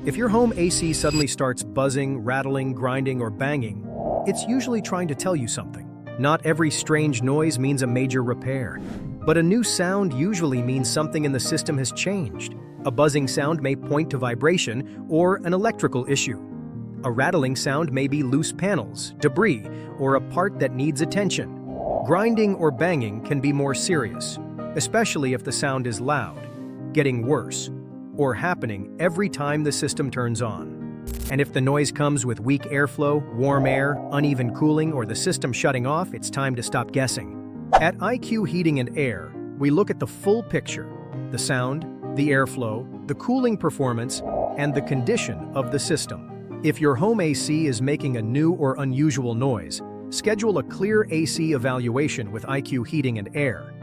If your home AC suddenly starts buzzing, rattling, grinding, or banging, it's usually trying to tell you something. Not every strange noise means a major repair, but a new sound usually means something in the system has changed. A buzzing sound may point to vibration or an electrical issue. A rattling sound may be loose panels, debris, or a part that needs attention. Grinding or banging can be more serious, especially if the sound is loud, getting worse, or happening every time the system turns on. And if the noise comes with weak airflow, warm air, uneven cooling, or the system shutting off, it's time to stop guessing. At IQ Heating and Air, we look at the full picture: the sound, the airflow, the cooling performance, and the condition of the system. If your home AC is making a new or unusual noise, schedule a clear AC evaluation with IQ Heating and Air.